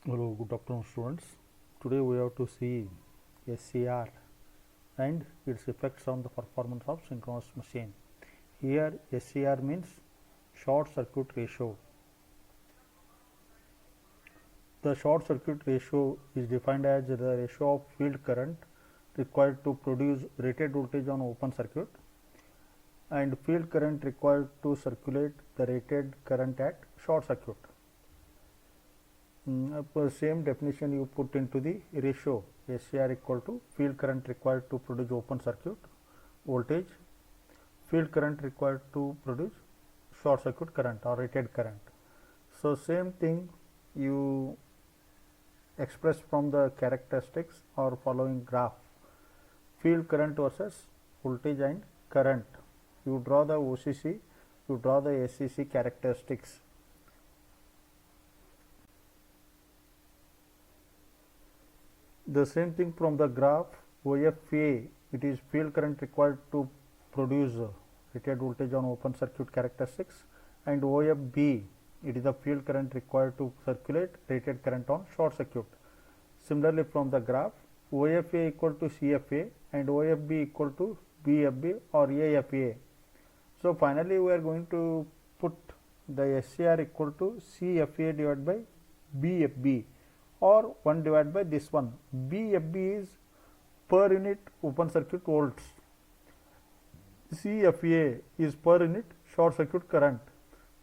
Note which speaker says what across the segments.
Speaker 1: Hello, good afternoon students. Today we have to see SCR and its effects on the performance of synchronous machine. Here SCR means short circuit ratio. The short circuit ratio is defined as the ratio of field current required to produce rated voltage on open circuit and field current required to circulate the rated current at short circuit. Same definition you put into the ratio. SCR equal to field current required to produce open circuit voltage, field current required to produce short circuit current or rated current. So same thing you express from the characteristics or following graph. Field current versus voltage and current. You draw the OCC, you draw the SCC characteristics. The same thing from the graph. OFA, it is field current required to produce rated voltage on open circuit characteristics, and OFB, it is the field current required to circulate rated current on short circuit. Similarly from the graph, OFA equal to CFA and OFB equal to BFB or AFA. So finally we are going to put the SCR equal to CFA divided by BFB, or 1 divided by this one. BFB is per unit open circuit volts, CFA is per unit short circuit current.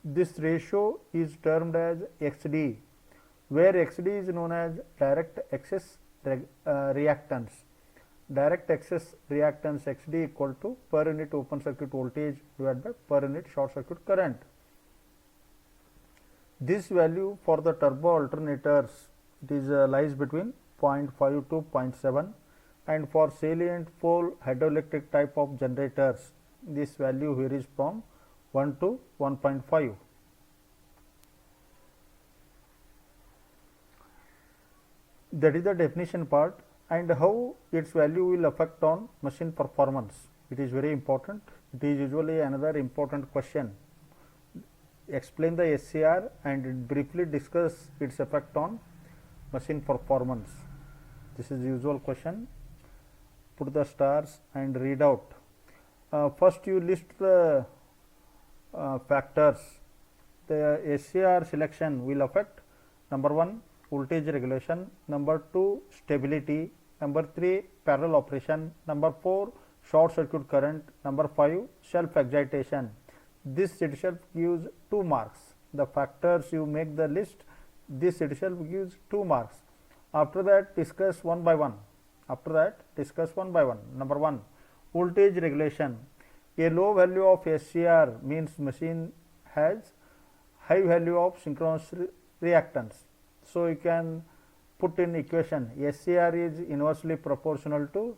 Speaker 1: This ratio is termed as XD, where XD is known as direct excess reactance. Direct excess reactance XD equal to per unit open circuit voltage divided by per unit short circuit current. This value for the turbo alternators, it is lies between 0.5 to 0.7, and for salient pole hydroelectric type of generators, this value varies from 1 to 1.5. That is the definition part, and how its value will affect on machine performance. It is very important. It is usually another important question. Explain the SCR and briefly discuss its effect on machine performance. This is the usual question. Put the stars and read out. First you list the factors. The SCR selection will affect number 1 voltage regulation, number 2 stability, number 3 parallel operation, number 4 short circuit current, number 5 self excitation. This itself gives 2 marks. The factors you make the list, this itself gives 2 marks. After that discuss one by one. Number 1, voltage regulation. A low value of SCR means machine has high value of synchronous reactance. So you can put in equation SCR is inversely proportional to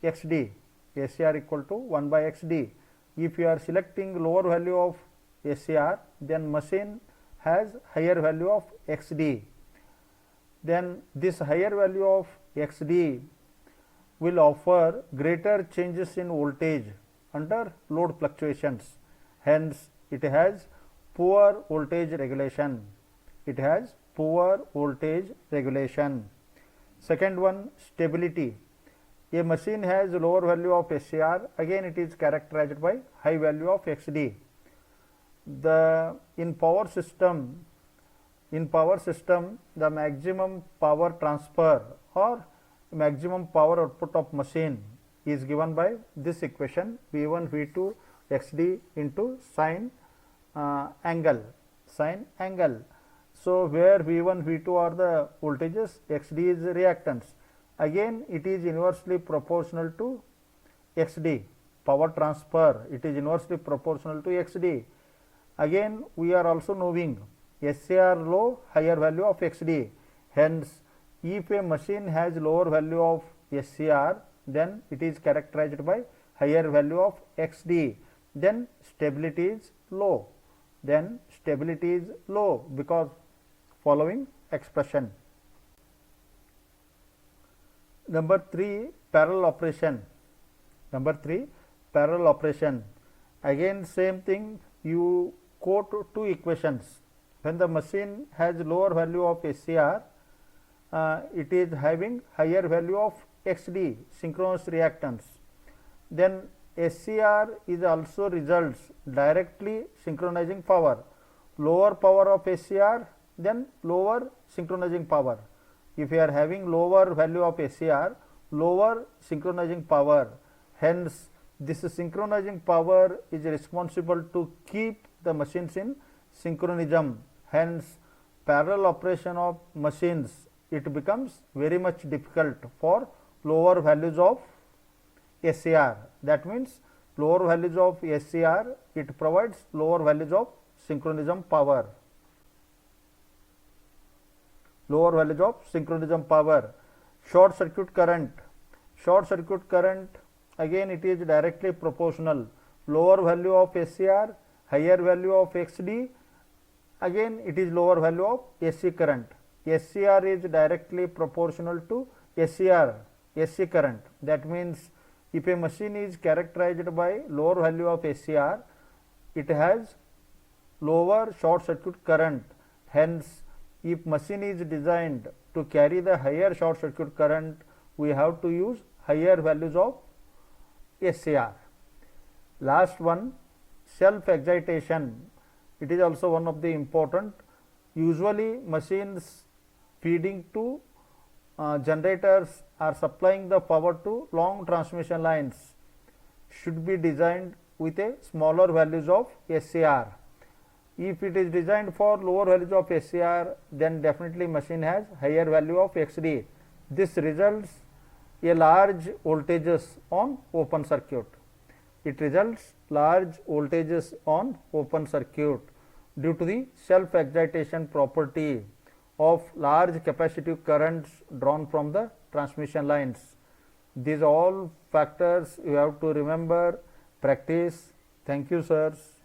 Speaker 1: XD. SCR equal to 1 by XD. If you are selecting lower value of SCR, then machine has higher value of XD. Then this higher value of XD will offer greater changes in voltage under load fluctuations. Hence, it has poor voltage regulation. Second one, stability. A machine has lower value of SCR, again it is characterized by high value of XD. In power system, the maximum power transfer or maximum power output of machine is given by this equation, V1 V2 XD into sine angle. So where V1 V2 are the voltages, XD is reactance. Again it is inversely proportional to XD. Power transfer, it is inversely proportional to XD. Again we are also knowing SCR low, higher value of XD. Hence, if a machine has lower value of SCR, then it is characterized by higher value of XD. Then stability is low. Because following expression. Number 3, parallel operation. Again same thing, you quote 2 equations. When the machine has lower value of SCR, it is having higher value of XD, synchronous reactance. Then SCR is also results directly synchronizing power. Lower power of SCR, then lower synchronizing power. If you are having lower value of SCR, lower synchronizing power. Hence, this synchronizing power is responsible to keep the machines in synchronism. Hence, parallel operation of machines, it becomes very much difficult for lower values of SCR. That means lower values of SCR, it provides lower values of synchronism power. Lower values of synchronism power. Short circuit current. Short circuit current, again it is directly proportional. Lower value of SCR, higher value of XD, again it is lower value of SC current. SCR is directly proportional to SC current. That means if a machine is characterized by lower value of SCR, it has lower short circuit current. Hence, if machine is designed to carry the higher short circuit current, we have to use higher values of SCR. Last one, self excitation. It is also one of the important. Usually machines feeding to generators are supplying the power to long transmission lines should be designed with a smaller values of SCR. If it is designed for lower values of SCR, then definitely machine has higher value of XD. This results a large voltages on open circuit. It results large voltages on open circuit due to the self excitation property of large capacitive currents drawn from the transmission lines. These all factors you have to remember, practice. Thank you, sirs.